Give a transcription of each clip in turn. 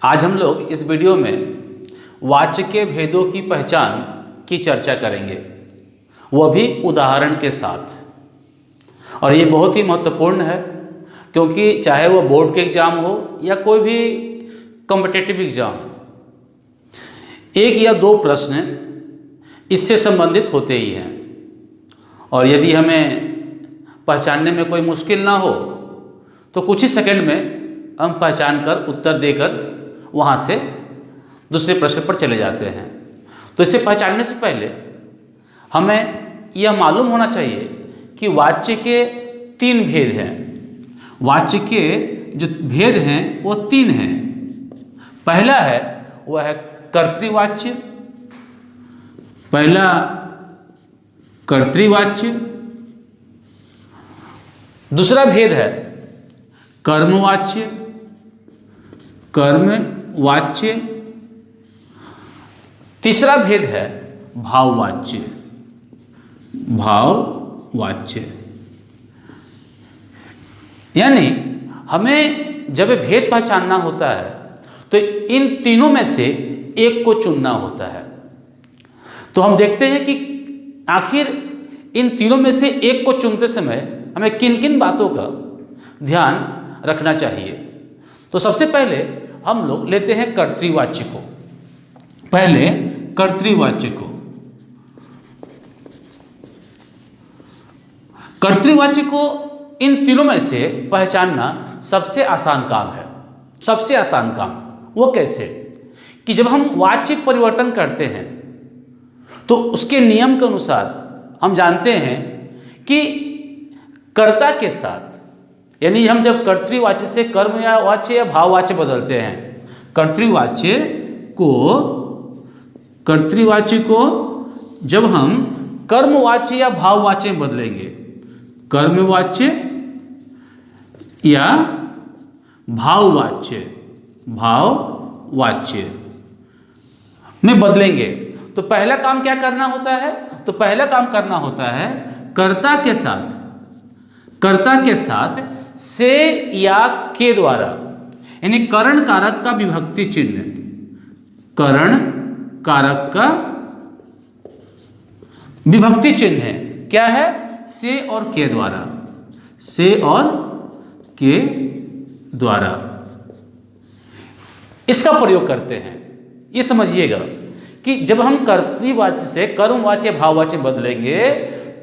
आज हम लोग इस वीडियो में वाच्य के भेदों की पहचान की चर्चा करेंगे, वह भी उदाहरण के साथ। और ये बहुत ही महत्वपूर्ण है क्योंकि चाहे वह बोर्ड के एग्ज़ाम हो या कोई भी कॉम्पिटिटिव एग्ज़ाम, एक या दो प्रश्न इससे संबंधित होते ही हैं। और यदि हमें पहचानने में कोई मुश्किल ना हो तो कुछ ही सेकंड में हम पहचान कर उत्तर देकर वहाँ से दूसरे प्रश्न पर चले जाते हैं। तो इसे पहचानने से पहले हमें यह मालूम होना चाहिए कि वाच्य के तीन भेद हैं। वाच्य के जो भेद हैं वो तीन हैं। पहला है वह है कर्तृवाच्य, पहला कर्तृवाच्य। दूसरा भेद है कर्मवाच्य, कर्मवाच्य। तीसरा भेद है भाववाच्य, भाववाच्य। यानी हमें जब भेद पहचानना होता है तो इन तीनों में से एक को चुनना होता है। तो हम देखते हैं कि आखिर इन तीनों में से एक को चुनते समय हमें किन किन बातों का ध्यान रखना चाहिए। तो सबसे पहले हम लोग लेते हैं कर्तृवाच्य को। पहले कर्तृवाच्य को, कर्तृवाच्य को इन तीनों में से पहचानना सबसे आसान काम है। सबसे आसान काम वो कैसे कि जब हम वाच्य परिवर्तन करते हैं तो उसके नियम के अनुसार हम जानते हैं कि कर्ता के साथ, यानी हम जब कर्तृवाच्य से कर्म या वाच्य या भाववाच्य बदलते हैं, कर्तृवाच्य को जब हम कर्मवाच्य या भाववाच्य में बदलेंगे, कर्मवाच्य या भाववाच्य में बदलेंगे तो पहला काम क्या करना होता है? तो पहला काम करना होता है कर्ता के साथ से या के द्वारा, यानी करण कारक का विभक्ति चिन्ह, करण कारक का विभक्ति चिन्ह है क्या है? से और के द्वारा, से और के द्वारा इसका प्रयोग करते हैं। ये समझिएगा कि जब हम कर्तृवाच्य से कर्मवाच्य भाववाच्य बदलेंगे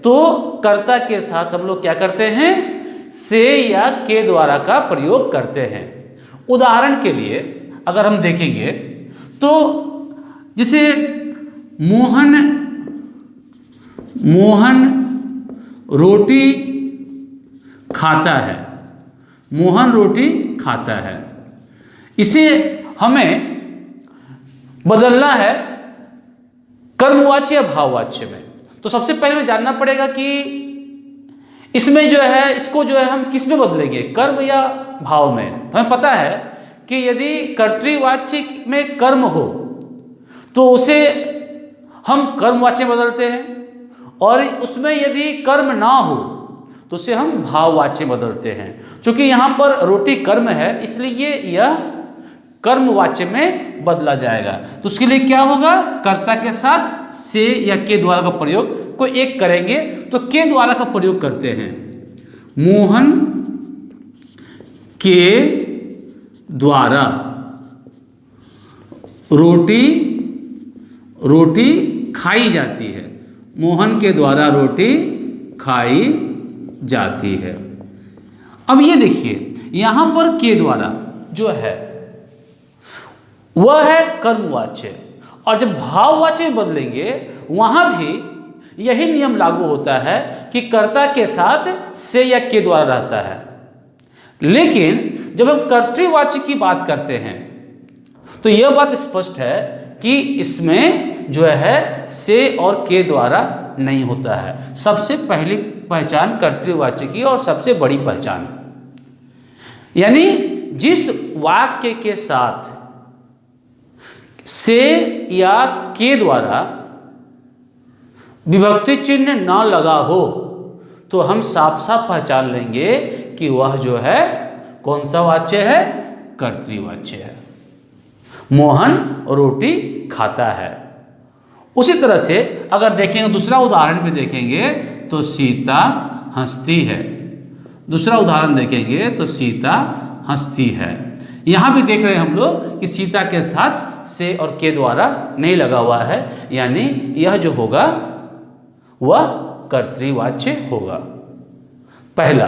तो कर्ता के साथ हम लोग क्या करते हैं? से या के द्वारा का प्रयोग करते हैं। उदाहरण के लिए अगर हम देखेंगे तो जैसे मोहन रोटी खाता है, मोहन रोटी खाता है, इसे हमें बदलना है कर्मवाच्य या भाववाच्य में। तो सबसे पहले हमें जानना पड़ेगा कि इसमें जो है, इसको जो है हम किस में बदलेंगे, कर्म या भाव में। तो हमें पता है कि यदि कर्तृवाच्य में कर्म हो तो उसे हम कर्मवाच्य बदलते हैं, और उसमें यदि कर्म ना हो तो उसे हम भाववाच्य बदलते हैं। क्योंकि यहाँ पर रोटी कर्म है इसलिए यह कर्मवाच्य में बदला जाएगा। तो उसके लिए क्या होगा? कर्ता के साथ से या के द्वारा का प्रयोग कोई एक करेंगे तो के द्वारा का प्रयोग करते हैं। मोहन के द्वारा रोटी खाई जाती है, मोहन के द्वारा रोटी खाई जाती है। अब ये देखिए यहाँ पर के द्वारा जो है वह है कर्मवाच्य, और जब भाववाच्य बदलेंगे वहां भी यही नियम लागू होता है कि कर्ता के साथ से या के द्वारा रहता है। लेकिन जब हम कर्तृवाच्य की बात करते हैं तो यह बात स्पष्ट है कि इसमें जो है से और के द्वारा नहीं होता है। सबसे पहली पहचान कर्तृवाच्य की और सबसे बड़ी पहचान, यानी जिस वाक्य के साथ से या के द्वारा विभक्ति चिन्ह ना लगा हो तो हम साफ साफ पहचान लेंगे कि वह जो है कौन सा वाच्य है, कर्तृवाच्य है। मोहन रोटी खाता है। उसी तरह से अगर देखेंगे दूसरा उदाहरण भी देखेंगे तो सीता हंसती है। दूसरा उदाहरण देखेंगे तो सीता हंसती है। यहाँ भी देख रहे हैं हम लोग कि सीता के साथ से और के द्वारा नहीं लगा हुआ है, यानी यह जो होगा वह कर्तृवाच्य होगा पहला।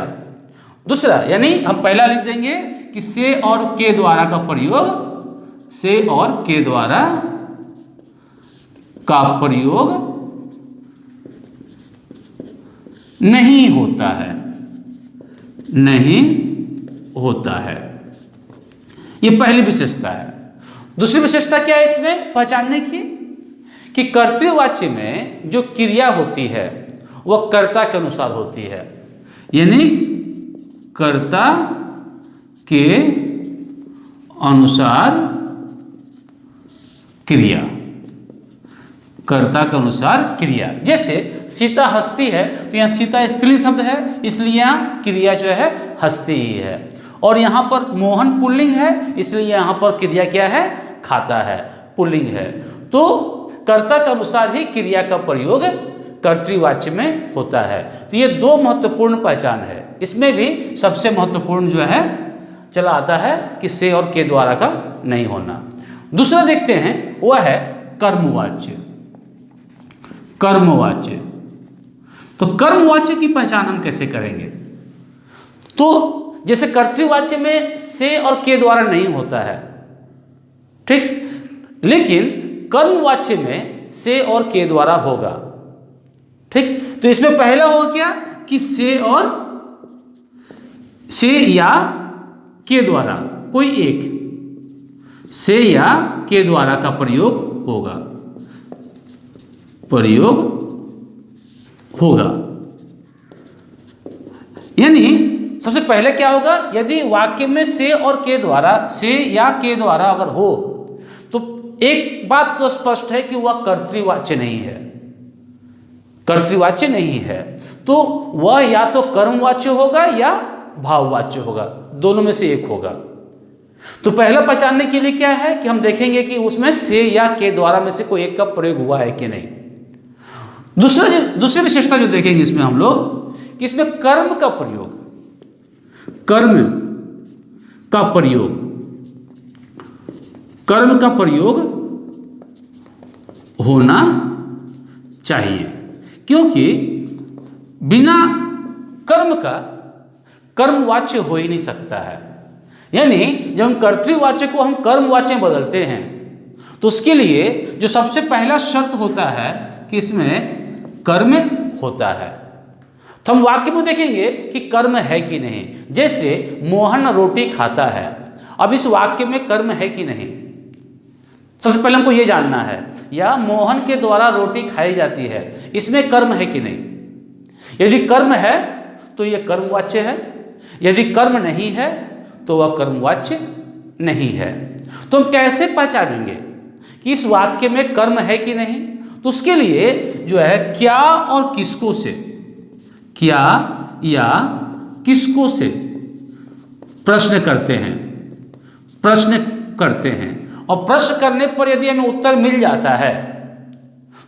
दूसरा यानी हम पहला लिख देंगे कि से और के द्वारा का प्रयोग, से और के द्वारा का प्रयोग नहीं होता है, नहीं होता है। ये पहली विशेषता है। दूसरी विशेषता क्या है इसमें पहचानने की, कि कर्तृवाच्य में जो क्रिया होती है वह कर्ता के अनुसार होती है, यानी कर्ता के अनुसार क्रिया, कर्ता के अनुसार क्रिया। जैसे सीता हंसती है तो यहाँ सीता स्त्रीलिंग शब्द है, इसलिए यहाँ क्रिया जो है हंसती ही है। और यहाँ पर मोहन पुल्लिंग है, इसलिए यहाँ पर क्रिया क्या है, खाता है, पुल्लिंग है। तो कर्ता के अनुसार ही क्रिया का प्रयोग कर्तृवाच्य में होता है। तो ये दो महत्वपूर्ण पहचान है। इसमें भी सबसे महत्वपूर्ण जो है चला आता है कि से और के द्वारा का नहीं होना। दूसरा देखते हैं वह है कर्मवाच्य। कर्मवाच्य, तो कर्मवाच्य की पहचान हम कैसे करेंगे? तो जैसे कर्तृवाच्य में से और के द्वारा नहीं होता है, ठीक, लेकिन कर्मवाच्य में से और के द्वारा होगा, ठीक। तो इसमें पहला होगा क्या कि से और से या के द्वारा कोई एक, से या के द्वारा का प्रयोग होगा, प्रयोग होगा। यानी सबसे पहले क्या होगा, यदि वाक्य में से और के द्वारा, से या के द्वारा अगर हो तो एक बात तो स्पष्ट है कि वह कर्तृवाच्य नहीं है, कर्तृवाच्य नहीं है। तो वह या तो कर्मवाच्य होगा या भाववाच्य होगा, दोनों में से एक होगा। तो पहला पहचानने के लिए क्या है कि हम देखेंगे कि उसमें से या के द्वारा में से कोई एक का प्रयोग हुआ है कि नहीं। दूसरी विशेषता जो देखेंगे इसमें हम लोग कि इसमें कर्म का प्रयोग, कर्म का प्रयोग, कर्म का प्रयोग होना चाहिए, क्योंकि बिना कर्म का कर्मवाच्य हो ही नहीं सकता है। यानी जब हम कर्तृवाच्य को हम कर्मवाच्य बदलते हैं तो उसके लिए जो सबसे पहला शर्त होता है कि इसमें कर्म होता है। तो हम वाक्य में देखेंगे कि कर्म है कि नहीं। जैसे मोहन रोटी खाता है, अब इस वाक्य में कर्म है कि नहीं, सबसे पहले हमको ये जानना है। या मोहन के द्वारा रोटी खाई जाती है, इसमें कर्म है कि नहीं। यदि कर्म है तो यह कर्मवाच्य है, यदि कर्म नहीं है तो वह कर्मवाच्य नहीं है। तो हम कैसे पहचानेंगे कि इस वाक्य में कर्म है कि नहीं? तो उसके लिए जो है क्या और किसको से, क्या या किसको से प्रश्न करते हैं, प्रश्न करते हैं। और प्रश्न करने पर यदि हमें उत्तर मिल जाता है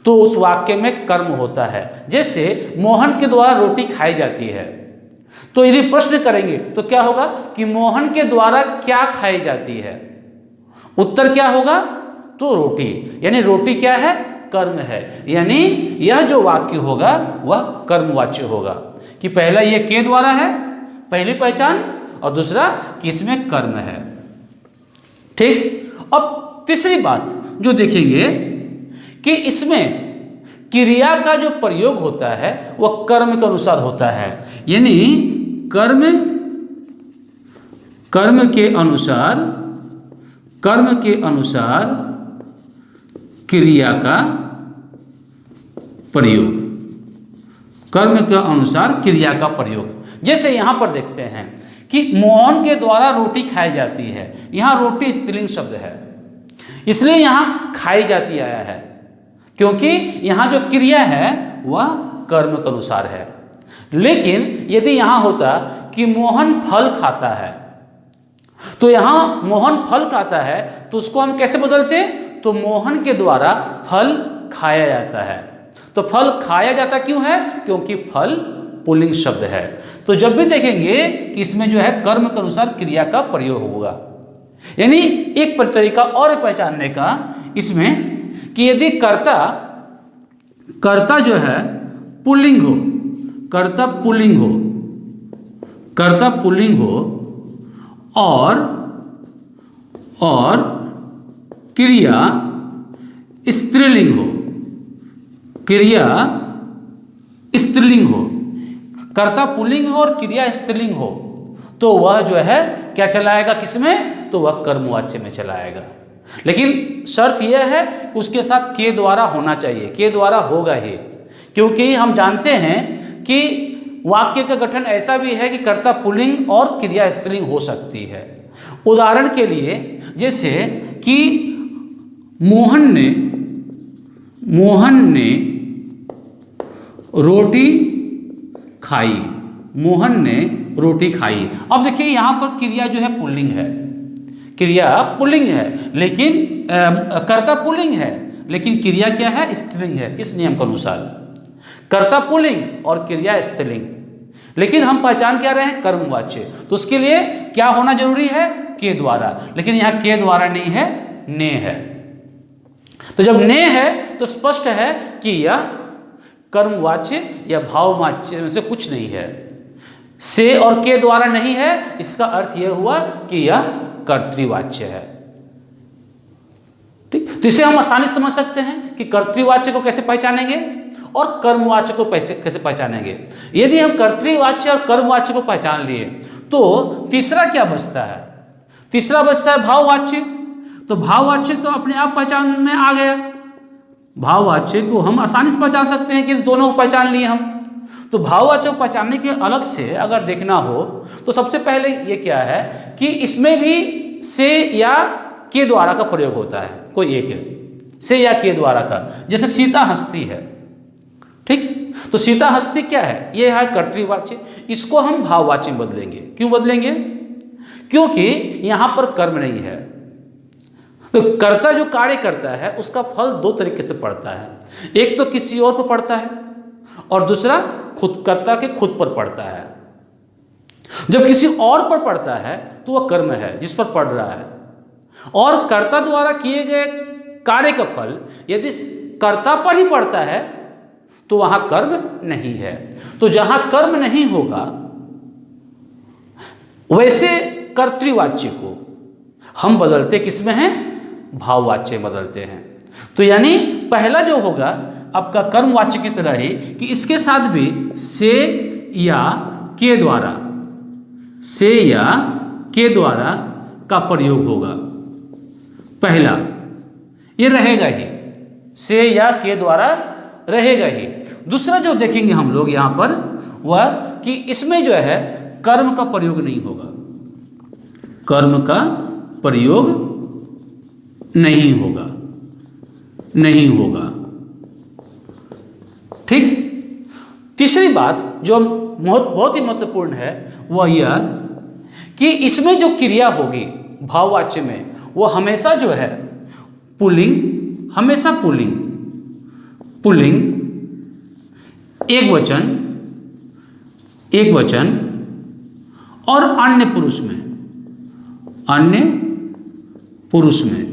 तो उस वाक्य में कर्म होता है। जैसे मोहन के द्वारा रोटी खाई जाती है, तो यदि प्रश्न करेंगे तो क्या होगा कि मोहन के द्वारा क्या खाई जाती है, उत्तर क्या होगा तो रोटी, यानी रोटी क्या है, कर्म है। यानी यह जो वाक्य होगा वह कर्मवाच्य होगा कि पहला ये के द्वारा है, पहली पहचान, और दूसरा कि इसमें कर्म है, ठीक। अब तीसरी बात जो देखेंगे कि इसमें क्रिया का जो प्रयोग होता है वह कर्म के अनुसार होता है, यानी कर्म, कर्म के अनुसार, कर्म के अनुसार क्रिया का प्रयोग, कर्म के अनुसार क्रिया का प्रयोग। जैसे यहाँ पर देखते हैं कि मोहन के द्वारा रोटी खाई जाती है, यहाँ रोटी स्त्रीलिंग शब्द है, इसलिए यहाँ खाई जाती आया है, क्योंकि यहाँ जो क्रिया है वह कर्म के अनुसार है। लेकिन यदि यहाँ होता कि मोहन फल खाता है, तो यहां मोहन फल खाता है, तो उसको हम कैसे बदलते हैं? तो मोहन के द्वारा फल खाया जाता है। तो फल खाया जाता क्यों है? क्योंकि फल पुल्लिंग शब्द है। तो जब भी देखेंगे कि इसमें जो है कर्म के अनुसार क्रिया का प्रयोग होगा। यानी एक तरीका और पहचानने का इसमें कि यदि कर्ता जो है पुल्लिंग हो, कर्ता पुल्लिंग हो और क्रिया स्त्रीलिंग हो, कर्ता पुल्लिंग हो और क्रिया स्त्रीलिंग हो, तो वह जो है क्या चलाएगा? किसमें? तो वह कर्मवाच्य में चलाएगा। लेकिन शर्त यह है कि उसके साथ के द्वारा होना चाहिए, के द्वारा होगा ही, क्योंकि हम जानते हैं कि वाक्य का गठन ऐसा भी है कि कर्ता पुल्लिंग और क्रिया स्त्रीलिंग हो सकती है। उदाहरण के लिए जैसे कि मोहन ने रोटी खाई। अब देखिए यहाँ पर क्रिया जो है पुल्लिंग है, लेकिन कर्ता पुल्लिंग है, लेकिन क्रिया क्या है? स्त्रीलिंग है। इस नियम के अनुसार कर्ता पुल्लिंग और क्रिया स्त्रीलिंग, लेकिन हम पहचान क्या रहे हैं? कर्मवाच्य। तो उसके लिए क्या होना जरूरी है? के द्वारा। लेकिन यहाँ के द्वारा नहीं है, ने है। तो जब ने है तो स्पष्ट है कि यह कर्मवाच्य या भाववाच्य में से कुछ नहीं है। से और के द्वारा नहीं है, इसका अर्थ यह हुआ कि यह कर्तृवाच्य है। ठीक, तो इसे हम आसानी समझ सकते हैं कि कर्तृवाच्य को कैसे पहचानेंगे और कर्मवाच्य को कैसे पहचानेंगे। यदि हम कर्तृवाच्य और कर्मवाच्य को पहचान लिए तो तीसरा क्या बचता है? तीसरा बचता है भाववाच्य। तो भाववाच्य तो अपने आप पहचान में आ गया। भाववाच्य को हम आसानी से पहचान सकते हैं कि दोनों को पहचान लिए हम। तो भाववाच्य को पहचानने के अलग से अगर देखना हो तो सबसे पहले ये क्या है कि इसमें भी से या के द्वारा का प्रयोग होता है, कोई एक है से या के द्वारा का। जैसे सीता हंसती है, ठीक, तो सीता हंसती क्या है? ये है कर्तृवाच्य। इसको हम भाववाच्य में बदलेंगे। क्यों बदलेंगे? क्योंकि यहां पर कर्म नहीं है। तो कर्ता जो कार्य करता है उसका फल दो तरीके से पड़ता है। एक तो किसी और पर पड़ता है और दूसरा खुद कर्ता के खुद पर पड़ता है। जब किसी और पर पड़ता है तो वह कर्म है जिस पर पड़ रहा है, और कर्ता द्वारा किए गए कार्य का फल यदि कर्ता पर ही पड़ता है तो वहां कर्म नहीं है। तो जहां कर्म नहीं होगा वैसे कर्तृवाच्य को हम बदलते किसमें हैं? भाववाच्य बदलते हैं। तो यानी पहला जो होगा आपका कर्मवाच्य की तरह ही कि इसके साथ भी से या के द्वारा का प्रयोग होगा। पहला ये रहेगा ही, से या के द्वारा रहेगा ही। दूसरा जो देखेंगे हम लोग यहां पर वह कि इसमें जो है कर्म का प्रयोग नहीं होगा, कर्म का प्रयोग नहीं होगा। ठीक। तीसरी बात जो बहुत ही महत्वपूर्ण है वह यह कि इसमें जो क्रिया होगी भाववाच्य में वो हमेशा जो है पुल्लिंग एक वचन और अन्य पुरुष में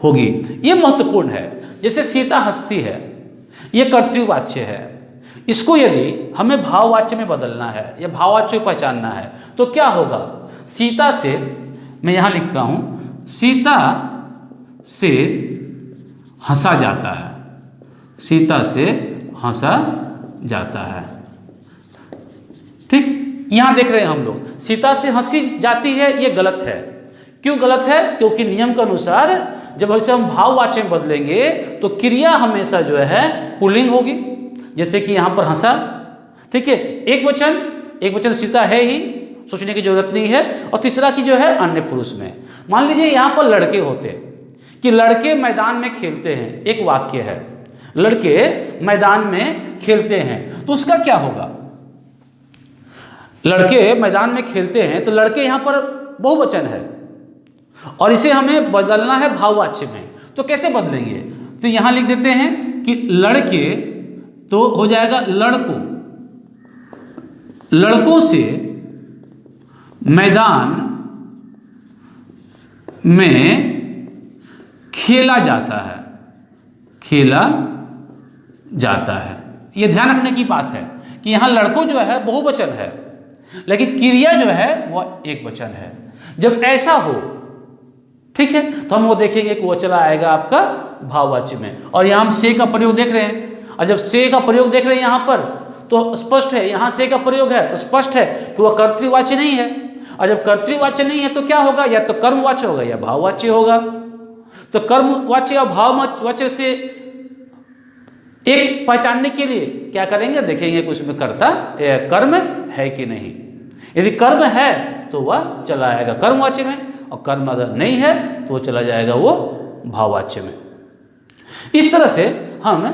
होगी। ये महत्वपूर्ण है। जैसे सीता हंसती है, ये कर्तृवाच्य है। इसको यदि हमें भाववाच्य में बदलना है या भाववाच्य को पहचानना है तो क्या होगा? सीता से, मैं यहां लिखता हूं, सीता से हंसा जाता है, सीता से हंसा जाता है। ठीक, यहां देख रहे हैं हम लोग सीता से हंसी जाती है, ये गलत है। क्यों गलत है? क्योंकि नियम के अनुसार जब इसे हम भाववाच्य में बदलेंगे तो क्रिया हमेशा जो है पुल्लिंग होगी, जैसे कि यहां पर हंसा। ठीक है, एक वचन सीता है ही, सोचने की जरूरत नहीं है। और तीसरा की जो है अन्य पुरुष में। मान लीजिए यहां पर लड़के होते कि लड़के मैदान में खेलते हैं, एक वाक्य है लड़के मैदान में खेलते हैं, तो उसका क्या होगा? लड़के मैदान में खेलते हैं तो लड़के यहां पर बहुवचन है और इसे हमें बदलना है भाववाच्य में। तो कैसे बदलेंगे? तो यहां लिख देते हैं कि लड़के, तो हो जाएगा लड़कों, लड़कों से मैदान में खेला जाता है, खेला जाता है। यह ध्यान रखने की बात है कि यहां लड़कों जो है बहुवचन है, लेकिन क्रिया जो है वह एक वचन है। जब ऐसा हो, ठीक है, तो हम वो देखेंगे कि वो चला आएगा आपका भाववाच्य में। और यहां हम से का प्रयोग देख रहे हैं, और जब से का प्रयोग देख रहे हैं यहां पर, तो स्पष्ट है, यहां से का प्रयोग है तो स्पष्ट है कि वह कर्तृवाच्य नहीं है। और जब कर्तृवाच्य नहीं है तो क्या होगा? या तो कर्मवाच्य होगा या भाववाच्य होगा। तो कर्मवाच्य या भाववाच्य से एक पहचानने के लिए क्या करेंगे? देखेंगे कि उसमें कर्म है कि नहीं। यदि कर्म है तो वह चला आएगा कर्मवाच्य में, और कर्म अगर नहीं है तो वह चला जाएगा वो भाववाच्य में। इस तरह से हम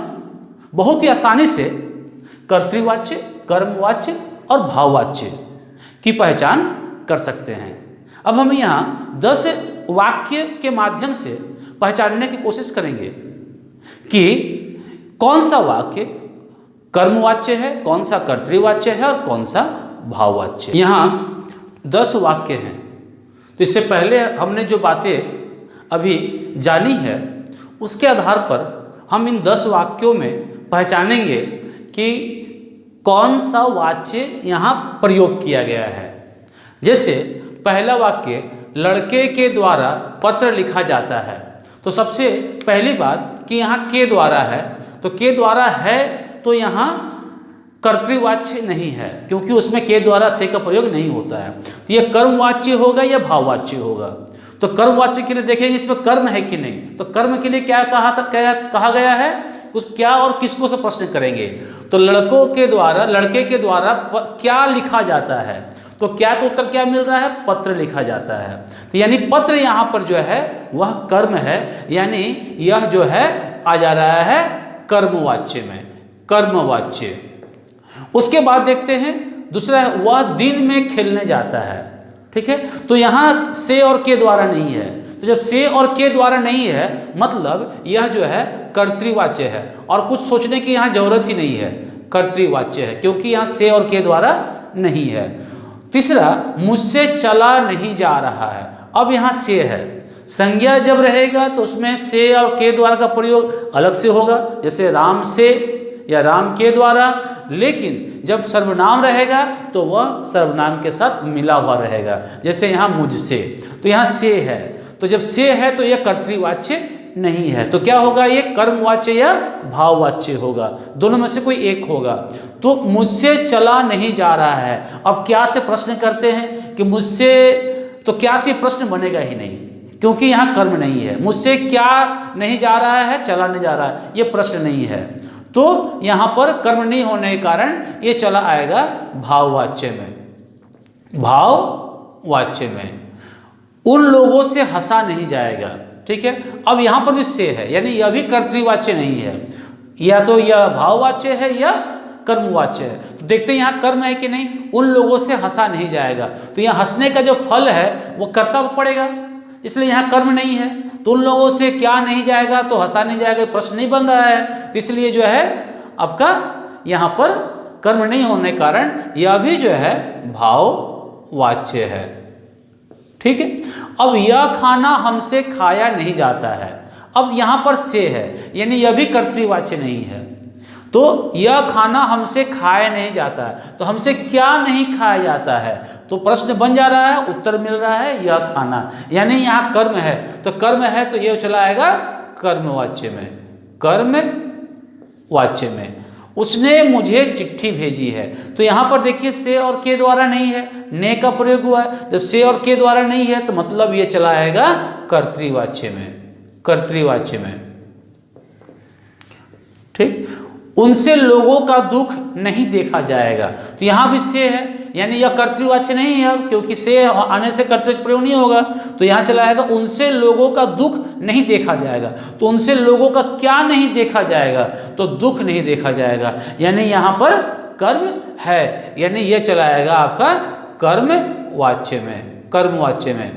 बहुत ही आसानी से कर्तृवाच्य, कर्मवाच्य और भाववाच्य की पहचान कर सकते हैं। अब हम यहाँ 10 वाक्य के माध्यम से पहचानने की कोशिश करेंगे कि कौन सा वाक्य कर्मवाच्य है, कौन सा कर्तृवाच्य है और कौन सा भाववाच्य। यहाँ 10 वाक्य हैं। तो इससे पहले हमने जो बातें अभी जानी है उसके आधार पर हम इन 10 वाक्यों में पहचानेंगे कि कौन सा वाच्य यहाँ प्रयोग किया गया है। जैसे पहला वाक्य, लड़के के द्वारा पत्र लिखा जाता है। तो सबसे पहली बात कि यहाँ के द्वारा है, तो के द्वारा है तो यहाँ कर्तृवाच्य नहीं है, क्योंकि उसमें के द्वारा से का प्रयोग नहीं होता है। तो यह कर्मवाच्य होगा या भाववाच्य होगा। तो कर्मवाच्य के लिए देखेंगे इसमें कर्म है कि नहीं। तो कर्म के लिए क्या कहा गया है? कुछ क्या और किसको से प्रश्न करेंगे। तो लड़के के द्वारा क्या लिखा जाता है। तो क्या का उत्तर क्या मिल रहा है? पत्र लिखा जाता है। तो यानी पत्र यहाँ पर जो है वह कर्म है, यानी यह जो है आ जा रहा है कर्मवाच्य में, कर्मवाच्य। उसके बाद देखते हैं दूसरा है, वह दिन में खेलने जाता है। ठीक है, तो यहाँ से और के द्वारा नहीं है। तो जब से और के द्वारा नहीं है मतलब यह जो है कर्तृवाच्य है, और कुछ सोचने की यहाँ जरूरत ही नहीं है, कर्तृवाच्य है, क्योंकि यहाँ से और के द्वारा नहीं है। तीसरा, मुझसे चला नहीं जा रहा है। अब यहाँ से है, संज्ञा जब रहेगा तो उसमें से और के द्वारा का प्रयोग अलग से होगा, जैसे राम से या राम के द्वारा। लेकिन जब सर्वनाम रहेगा तो वह सर्वनाम के साथ मिला हुआ रहेगा, जैसे यहाँ मुझसे। तो यहाँ से है, तो जब से है तो यह कर्तृवाच्य नहीं है। तो क्या होगा? ये कर्मवाच्य या भाववाच्य होगा, दोनों में से कोई एक होगा। तो मुझसे चला नहीं जा रहा है। अब क्या से प्रश्न करते हैं कि मुझसे, तो क्या से प्रश्न बनेगा ही नहीं, क्योंकि यहाँ कर्म नहीं है। मुझसे क्या नहीं जा रहा है, चला नहीं जा रहा है, ये प्रश्न नहीं है। तो यहाँ पर कर्म नहीं होने के कारण ये चला आएगा भाववाच्य में, भाववाच्य में। उन लोगों से हंसा नहीं जाएगा। ठीक है, अब यहाँ पर भी से है, यानी यह भी कर्तृवाच्य नहीं है, या तो यह भाववाच्य है या कर्मवाच्य है। तो देखते हैं यहाँ कर्म है कि नहीं। उन लोगों से हंसा नहीं जाएगा, तो यहाँ हंसने का जो फल है वो कर्ता पड़ेगा, इसलिए यहाँ कर्म नहीं है। तो उन लोगों से क्या नहीं जाएगा, तो हंसा नहीं जाएगा, प्रश्न नहीं बन रहा है। तो इसलिए जो है आपका यहाँ पर कर्म नहीं होने के कारण यह भी जो है भाववाच्य है। ठीक है, अब यह खाना हमसे खाया नहीं जाता है। अब यहाँ पर से है, यानी यह भी कर्तृवाच्य नहीं है। तो यह खाना हमसे खाया नहीं जाता है, तो हमसे क्या नहीं खाया जाता है, तो प्रश्न बन जा रहा है, उत्तर मिल रहा है यह खाना, यानी यहाँ कर्म है। तो कर्म है तो यह चला आएगा कर्मवाच्य में, कर्मवाच्य में। उसने मुझे चिट्ठी भेजी है, तो यहाँ पर देखिए से और के द्वारा नहीं है, ने का प्रयोग हुआ है। जब से और के द्वारा नहीं है तो मतलब ये चला आएगा कर्तृवाच्य में, कर्तृवाच्य में। ठीक, उनसे लोगों का दुख नहीं देखा जाएगा, तो यहाँ भी से है, यानी यह कर्तृवाच्य नहीं है, क्योंकि से आने से कर्तृवाच्य प्रयोग नहीं होगा। तो यहाँ चला आएगा उनसे लोगों का दुख नहीं देखा जाएगा। तो उनसे लोगों का क्या नहीं देखा जाएगा, तो दुख नहीं देखा जाएगा, यानी यहाँ पर कर्म है, यानी यह चला आएगा आपका कर्मवाच्य में, कर्मवाच्य में।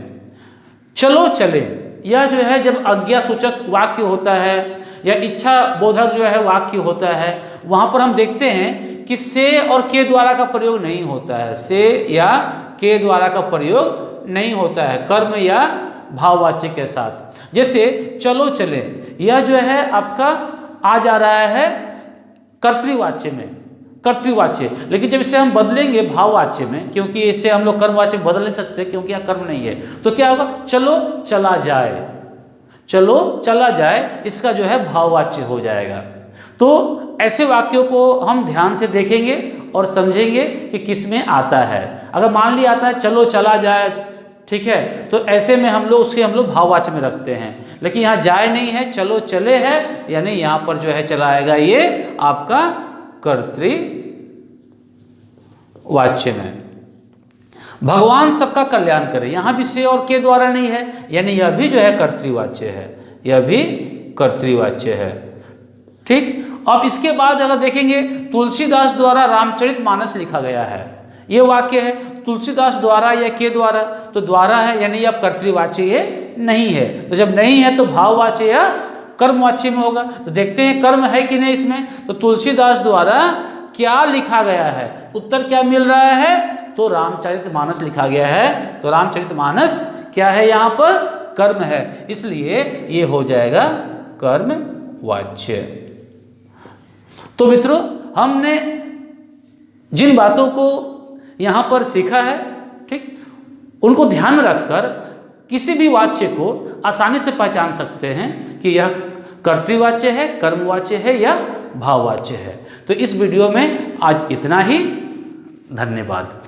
चलो चले, यह जो है जब आज्ञा सूचक वाक्य होता है या इच्छा बोधक जो है वाक्य होता है, वहाँ पर हम देखते हैं कि से और के द्वारा का प्रयोग नहीं होता है, से या के द्वारा का प्रयोग नहीं होता है कर्म या भाववाच्य के साथ। जैसे चलो चले, यह जो है आपका आ जा रहा है कर्तृवाच्य में, कर्तृवाच्य, लेकिन जब इसे हम बदलेंगे भाववाच्य में, क्योंकि इससे हम लोग कर्मवाच्य में बदल नहीं सकते क्योंकि यहाँ कर्म नहीं है, तो क्या होगा, चलो चला जाए, चलो चला जाए, इसका जो है भाववाच्य हो जाएगा। तो ऐसे वाक्यों को हम ध्यान से देखेंगे और समझेंगे कि किस में आता है। अगर मान लिया आता है चलो चला जाए, ठीक है, तो ऐसे में हम लोग भाववाच्य में रखते हैं, लेकिन यहाँ जाए नहीं है, चलो चले है, यानी यहाँ पर जो है चला आएगा ये आपका कर्तृवाच्य में। भगवान सबका कल्याण करे, यहाँ भी से और के द्वारा नहीं है, यानी यह भी जो है कर्तृवाच्य है, यह भी कर्तृवाच्य है। ठीक, अब इसके बाद अगर देखेंगे तुलसीदास द्वारा रामचरितमानस लिखा गया है, ये वाक्य है तुलसीदास द्वारा या के द्वारा, तो द्वारा है यानी अब कर्तृवाच्य ये नहीं है, तो जब नहीं है तो भाववाच्य या कर्मवाच्य में होगा। तो देखते हैं कर्म है कि नहीं इसमें, तो तुलसीदास द्वारा क्या लिखा गया है, उत्तर क्या मिल रहा है, तो रामचरितमानस लिखा गया है, तो रामचरितमानस क्या है, यहाँ पर कर्म है, इसलिए ये हो जाएगा कर्मवाच्य। तो मित्रों, हमने जिन बातों को यहाँ पर सीखा है, ठीक, उनको ध्यान में रखकर किसी भी वाच्य को आसानी से पहचान सकते हैं कि यह कर्तृवाच्य है, कर्मवाच्य है या भाववाच्य है। तो इस वीडियो में आज इतना ही, धन्यवाद।